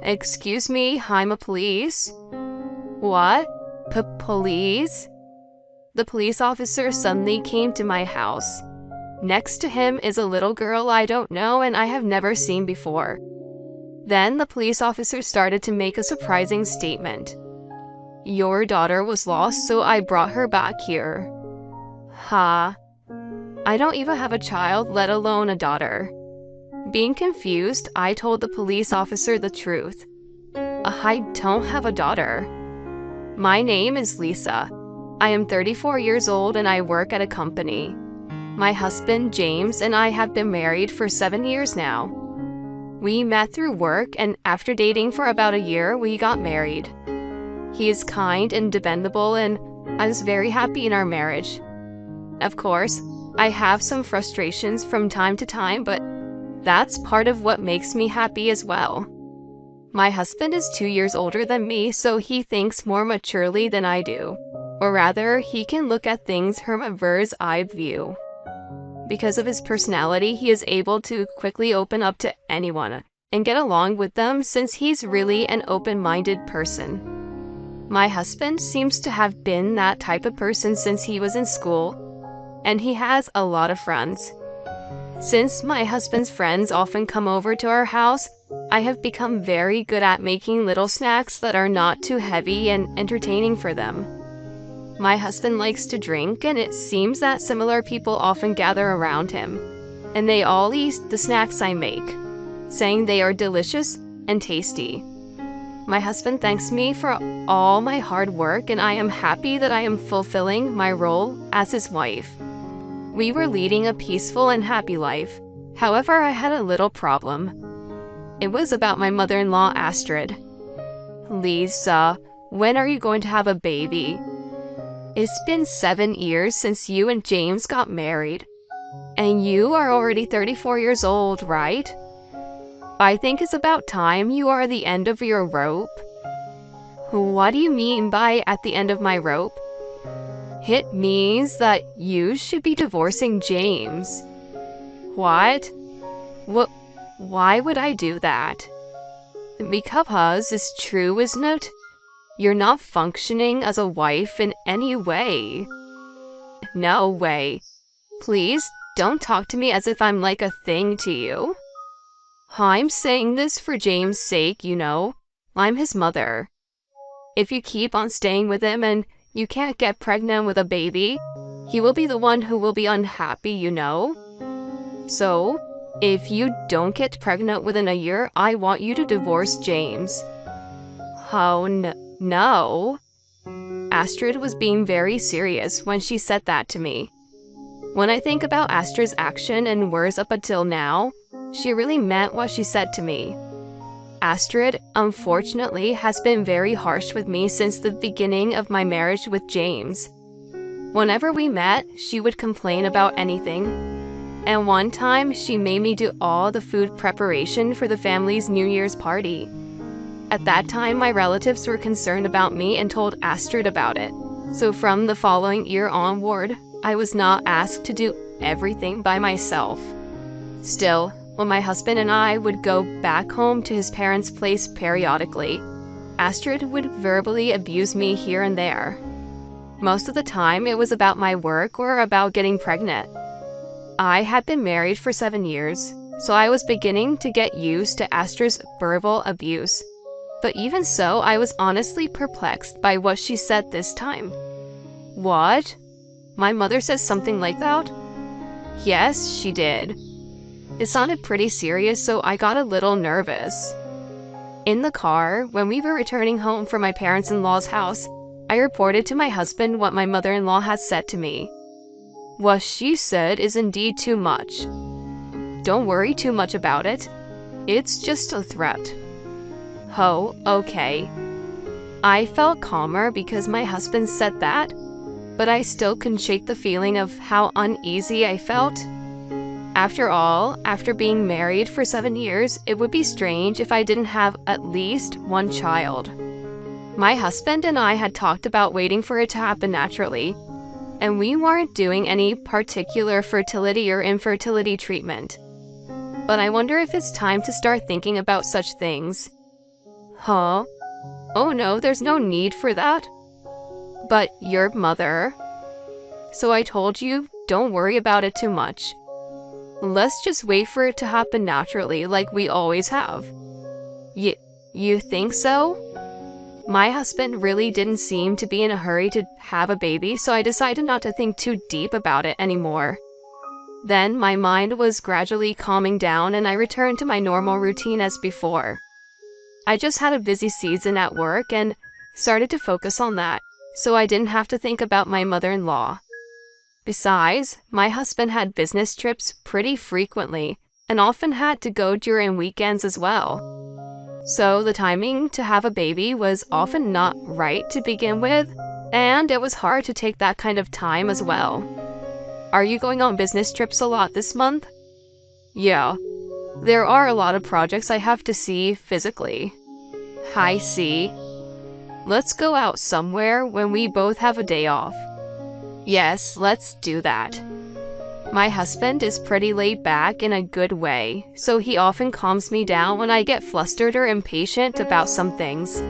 Excuse me, I'm a police. What? Police? The police officer suddenly came to my house. Next to him is a little girl I don't know and I have never seen before. Then the police officer started to make a surprising statement. Your daughter was lost, so I brought her back here. Ha. I don't even have a child, let alone a daughter. Being confused, I told the police officer the truth. I don't have a daughter. My name is Lisa. I am 34 years old and I work at a company. My husband, James, and I have been married for 7 years now. We met through work and after dating for about a year, we got married. He is kind and dependable and I was very happy in our marriage. Of course, I have some frustrations from time to time, but that's part of what makes me happy as well. My husband is 2 years older than me, so he thinks more maturely than I do. Or rather, he can look at things from a bird's-eye view. Because of his personality, he is able to quickly open up to anyone and get along with them since he's really an open-minded person. My husband seems to have been that type of person since he was in school, and he has a lot of friends. Since my husband's friends often come over to our house, I have become very good at making little snacks that are not too heavy and entertaining for them. My husband likes to drink, and it seems that similar people often gather around him, and they all eat the snacks I make, saying they are delicious and tasty. My husband thanks me for all my hard work, and I am happy that I am fulfilling my role as his wife. We were leading a peaceful and happy life. However, I had a little problem. It was about my mother-in-law, Astrid. Lisa, when are you going to have a baby? It's been 7 years since you and James got married. And you are already 34 years old, right? I think it's about time you are at the end of your rope. What do you mean by at the end of my rope? It means that you should be divorcing James. What? Why would I do that? Because it's true, isn't it? You're not functioning as a wife in any way. No way. Please, don't talk to me as if I'm like a thing to you. I'm saying this for James' sake, you know. I'm his mother. If you keep on staying with him and you can't get pregnant with a baby, he will be the one who will be unhappy, you know. So, if you don't get pregnant within a year, I want you to divorce James. Oh, no. Astrid was being very serious when she said that to me. When I think about Astrid's action and words up until now, she really meant what she said to me. Astrid, unfortunately, has been very harsh with me since the beginning of my marriage with James. Whenever we met, she would complain about anything. And one time, she made me do all the food preparation for the family's New Year's party. At that time, my relatives were concerned about me and told Astrid about it. So from the following year onward, I was not asked to do everything by myself. Still, when my husband and I would go back home to his parents' place periodically, Astrid would verbally abuse me here and there. Most of the time, it was about my work or about getting pregnant. I had been married for 7 years, so I was beginning to get used to Astrid's verbal abuse. But even so, I was honestly perplexed by what she said this time. What? My mother says something like that? Yes, she did. It sounded pretty serious, so I got a little nervous. In the car, when we were returning home from my parents-in-law's house, I reported to my husband what my mother-in-law had said to me. What she said is indeed too much. Don't worry too much about it. It's just a threat. Oh, okay. I felt calmer because my husband said that, but I still couldn't shake the feeling of how uneasy I felt. After all, after being married for 7 years, it would be strange if I didn't have at least one child. My husband and I had talked about waiting for it to happen naturally, and we weren't doing any particular fertility or infertility treatment. But I wonder if it's time to start thinking about such things. Huh? Oh no, there's no need for that. But your mother. So I told you, don't worry about it too much. Let's just wait for it to happen naturally like we always have. Y- you think so? My husband really didn't seem to be in a hurry to have a baby, so I decided not to think too deep about it anymore. Then my mind was gradually calming down and I returned to my normal routine as before. I just had a busy season at work and started to focus on that, so I didn't have to think about my mother-in-law. Besides, my husband had business trips pretty frequently and often had to go during weekends as well. So the timing to have a baby was often not right to begin with, and it was hard to take that kind of time as well. Are you going on business trips a lot this month? Yeah, there are a lot of projects I have to see physically. I see. Let's go out somewhere when we both have a day off. Yes, let's do that. My husband is pretty laid back in a good way, so he often calms me down when I get flustered or impatient about some things.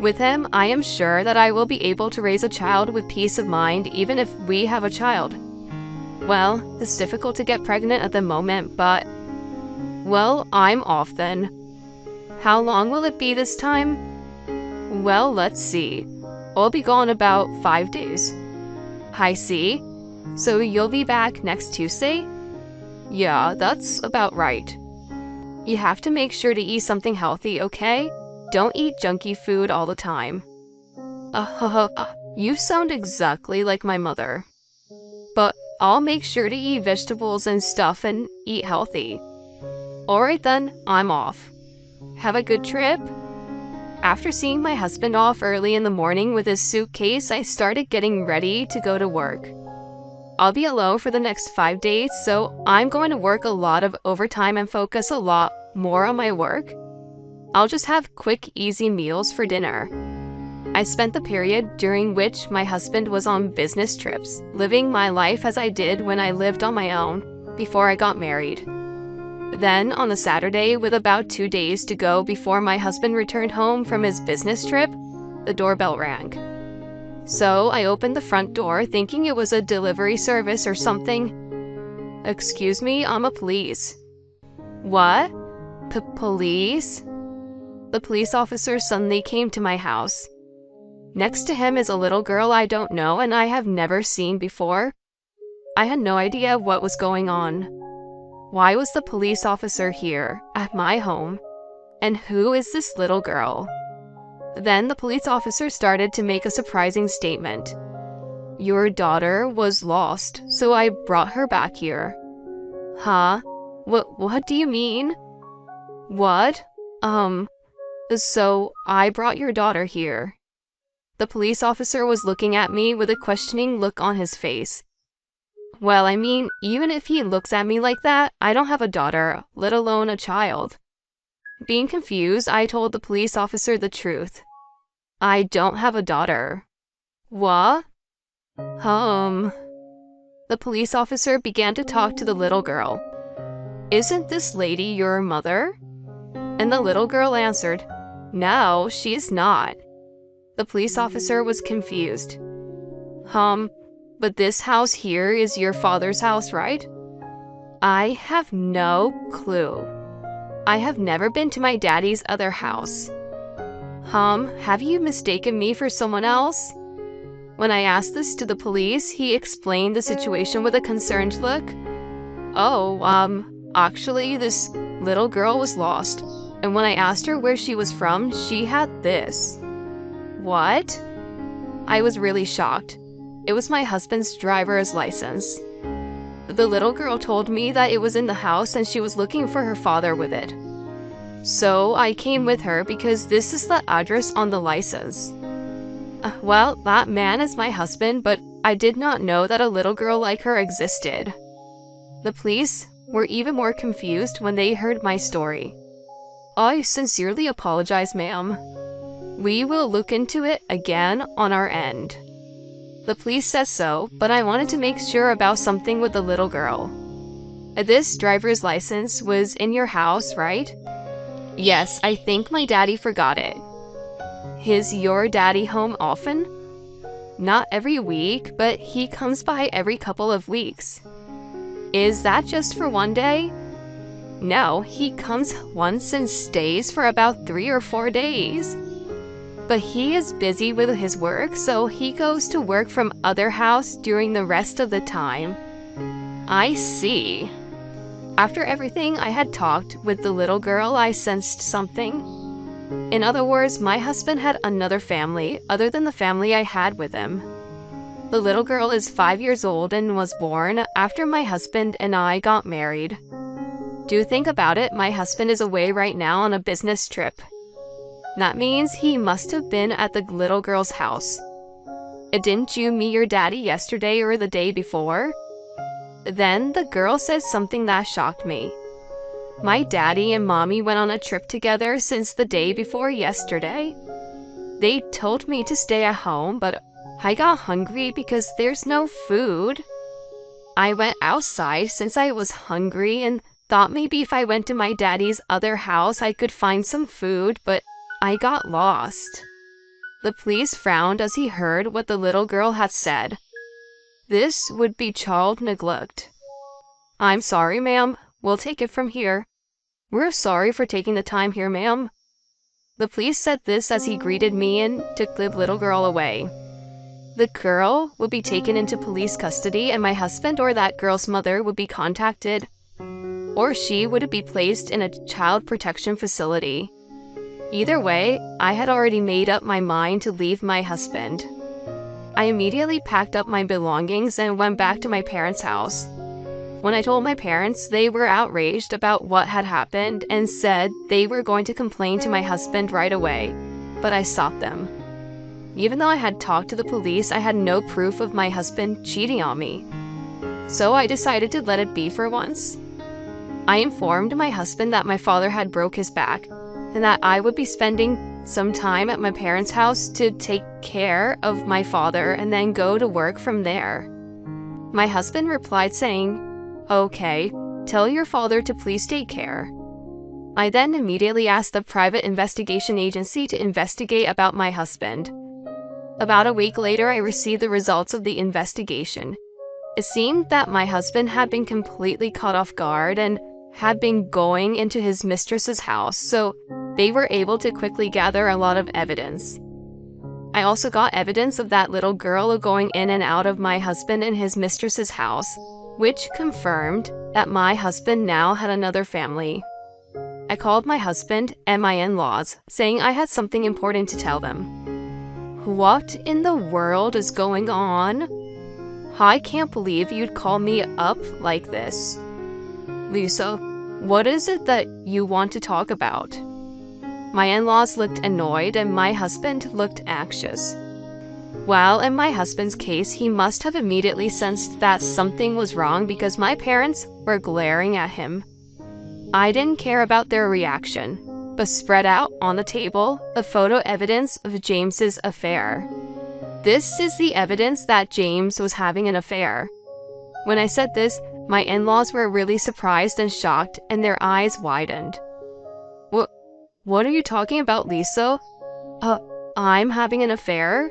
With him, I am sure that I will be able to raise a child with peace of mind even if we have a child. Well, it's difficult to get pregnant at the moment, but... Well, I'm off then. How long will it be this time? Well, let's see. I'll be gone about 5 days. I see. So you'll be back next Tuesday? Yeah, that's about right. You have to make sure to eat something healthy, okay? Don't eat junky food all the time. You sound exactly like my mother. But I'll make sure to eat vegetables and stuff and eat healthy. Alright then, I'm off. Have a good trip. After seeing my husband off early in the morning with his suitcase, I started getting ready to go to work. I'll be alone for the next 5 days, so I'm going to work a lot of overtime and focus a lot more on my work. I'll just have quick, easy meals for dinner. I spent the period during which my husband was on business trips, living my life as I did when I lived on my own before I got married. Then, on the Saturday, with about 2 days to go before my husband returned home from his business trip, the doorbell rang. So I opened the front door thinking it was a delivery service or something. Excuse me, I'm a police. What? Police? The police officer suddenly came to my house. Next to him is a little girl I don't know and I have never seen before. I had no idea what was going on. Why was the police officer here, at my home? And who is this little girl? Then the police officer started to make a surprising statement. Your daughter was lost, so I brought her back here. Huh? What do you mean? What? So I brought your daughter here. The police officer was looking at me with a questioning look on his face. Well, I mean, even if he looks at me like that, I don't have a daughter, let alone a child. Being confused, I told the police officer the truth. I don't have a daughter. What? The police officer began to talk to the little girl. Isn't this lady your mother? And the little girl answered, No, she's not. The police officer was confused. But this house here is your father's house, right? I have no clue. I have never been to my daddy's other house. Have you mistaken me for someone else? When I asked this to the police, he explained the situation with a concerned look. Oh, actually, this little girl was lost, and when I asked her where she was from, she had this. What? I was really shocked. It was my husband's driver's license. The little girl told me that it was in the house and she was looking for her father with it. So I came with her because this is the address on the license. Well, that man is my husband, but I did not know that a little girl like her existed. The police were even more confused when they heard my story. I sincerely apologize, ma'am. We will look into it again on our end. The police says so, but I wanted to make sure about something with the little girl. This driver's license was in your house, right? Yes, I think my daddy forgot it. Is your daddy home often? Not every week, but he comes by every couple of weeks. Is that just for one day? No, he comes once and stays for about 3 or 4 days. But he is busy with his work, so he goes to work from other house during the rest of the time. I see. After everything I had talked with the little girl, I sensed something. In other words, my husband had another family other than the family I had with him. The little girl is 5 years old and was born after my husband and I got married. Do think about it, my husband is away right now on a business trip. That means he must have been at the little girl's house. Didn't you meet your daddy yesterday or the day before? Then the girl says something that shocked me. My daddy and mommy went on a trip together since the day before yesterday. They told me to stay at home, but I got hungry because there's no food. I went outside since I was hungry and thought maybe if I went to my daddy's other house I could find some food, but I got lost. The police frowned as he heard what the little girl had said. This would be child neglect. I'm sorry, ma'am. We'll take it from here. We're sorry for taking the time here, ma'am. The police said this as he greeted me and took the little girl away. The girl would be taken into police custody and my husband or that girl's mother would be contacted, or she would be placed in a child protection facility. Either way, I had already made up my mind to leave my husband. I immediately packed up my belongings and went back to my parents' house. When I told my parents, they were outraged about what had happened and said they were going to complain to my husband right away, but I stopped them. Even though I had talked to the police, I had no proof of my husband cheating on me. So I decided to let it be for once. I informed my husband that my father had broke his back and that I would be spending some time at my parents' house to take care of my father and then go to work from there. My husband replied saying, "Okay, tell your father to please take care." I then immediately asked the private investigation agency to investigate about my husband. About a week later, I received the results of the investigation. It seemed that my husband had been completely caught off guard and had been going into his mistress's house, so they were able to quickly gather a lot of evidence. I also got evidence of that little girl going in and out of my husband and his mistress's house, which confirmed that my husband now had another family. I called my husband and my in-laws, saying I had something important to tell them. What in the world is going on? I can't believe you'd call me up like this. Lisa, what is it that you want to talk about? My in-laws looked annoyed and my husband looked anxious. Well, in my husband's case, he must have immediately sensed that something was wrong because my parents were glaring at him. I didn't care about their reaction, but spread out on the table the photo evidence of James's affair. This is the evidence that James was having an affair. When I said this, my in-laws were really surprised and shocked, and their eyes widened. What are you talking about, Lisa? I'm having an affair?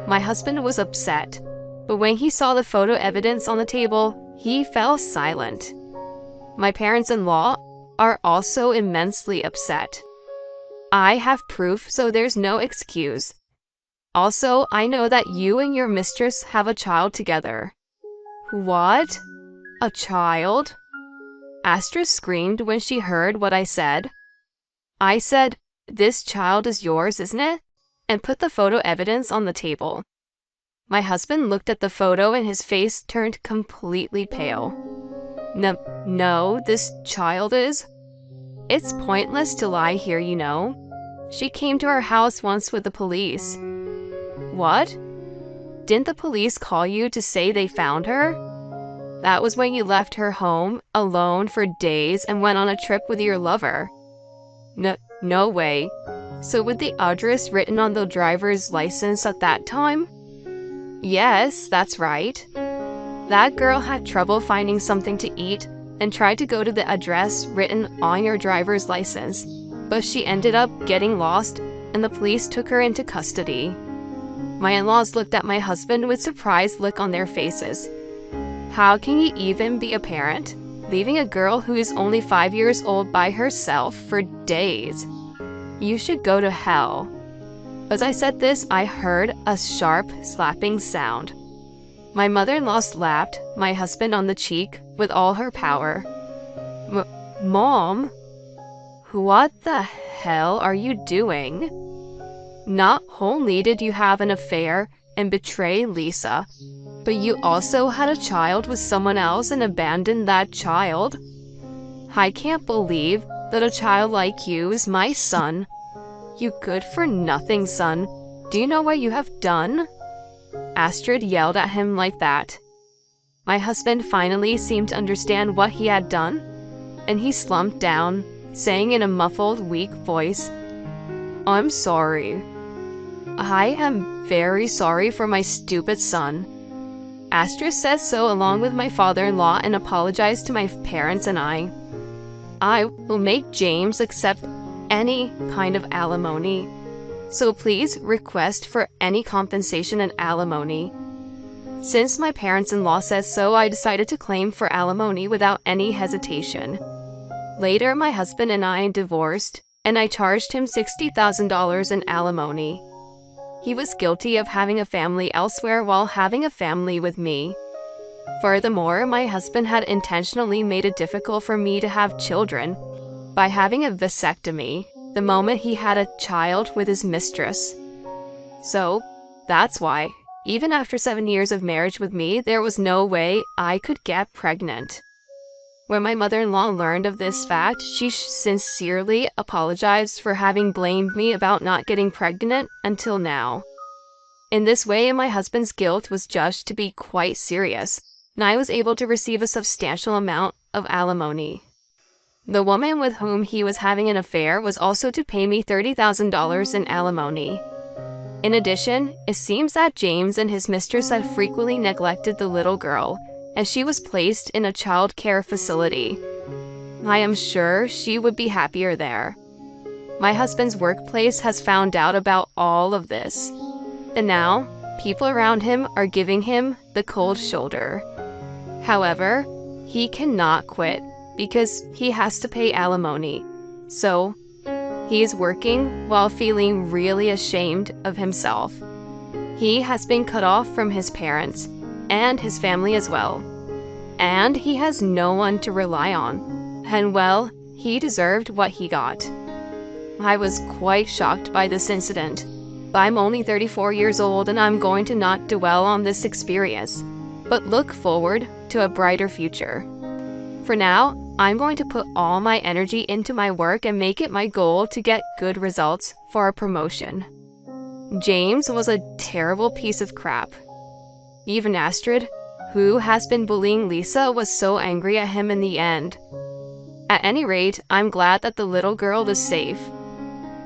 My husband was upset, but when he saw the photo evidence on the table, he fell silent. My parents-in-law are also immensely upset. I have proof, so there's no excuse. Also, I know that you and your mistress have a child together. What? A child? Astra screamed when she heard what I said. I said, "This child is yours, isn't it?" and put the photo evidence on the table. My husband looked at the photo and his face turned completely pale. No, this child is. It's pointless to lie here, you know. She came to our house once with the police. What? Didn't the police call you to say they found her? That was when you left her home alone for days and went on a trip with your lover. No way. So with the address written on the driver's license at that time? Yes, that's right. That girl had trouble finding something to eat and tried to go to the address written on your driver's license. but she ended up getting lost and the police took her into custody. My in-laws looked at my husband with surprised look on their faces. How can you even be a parent, leaving a girl who is only 5 years old by herself for days? You should go to hell. As I said this, I heard a sharp slapping sound. My mother-in-law slapped my husband on the cheek with all her power. Mom, what the hell are you doing? Not only did you have an affair and betray Lisa, but you also had a child with someone else and abandoned that child. I can't believe that a child like you is my son. You good-for-nothing son. Do you know what you have done? Astrid yelled at him like that. My husband finally seemed to understand what he had done, and he slumped down, saying in a muffled, weak voice, "I'm sorry. I am very sorry for my stupid son." Astrid says so along with my father-in-law and apologized to my parents and I. I will make James accept any kind of alimony. So please request for any compensation and alimony. Since my parents-in-law says so, I decided to claim for alimony without any hesitation. Later, my husband and I divorced, and I charged him $60,000 in alimony. He was guilty of having a family elsewhere while having a family with me. Furthermore, my husband had intentionally made it difficult for me to have children by having a vasectomy the moment he had a child with his mistress. So, that's why, even after 7 years of marriage with me, there was no way I could get pregnant. When my mother-in-law learned of this fact, she sincerely apologized for having blamed me about not getting pregnant until now. In this way, my husband's guilt was judged to be quite serious, and I was able to receive a substantial amount of alimony. The woman with whom he was having an affair was also to pay me $30,000 in alimony. In addition, it seems that James and his mistress had frequently neglected the little girl, and she was placed in a child care facility. I am sure she would be happier there. My husband's workplace has found out about all of this, and now people around him are giving him the cold shoulder. However, he cannot quit because he has to pay alimony, so he is working while feeling really ashamed of himself. He has been cut off from his parents and his family as well, and he has no one to rely on, and well, he deserved what he got. I was quite shocked by this incident, but I'm only 34 years old and I'm going to not dwell on this experience, but look forward to a brighter future. For now, I'm going to put all my energy into my work and make it my goal to get good results for a promotion. James was a terrible piece of crap. Even Astrid, who has been bullying Lisa, was so angry at him in the end. At any rate, I'm glad that the little girl is safe.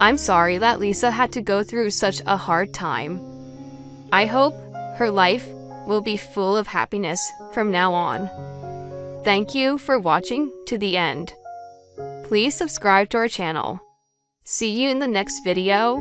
I'm sorry that Lisa had to go through such a hard time. I hope her life will be full of happiness from now on. Thank you for watching to the end. Please subscribe to our channel. See you in the next video.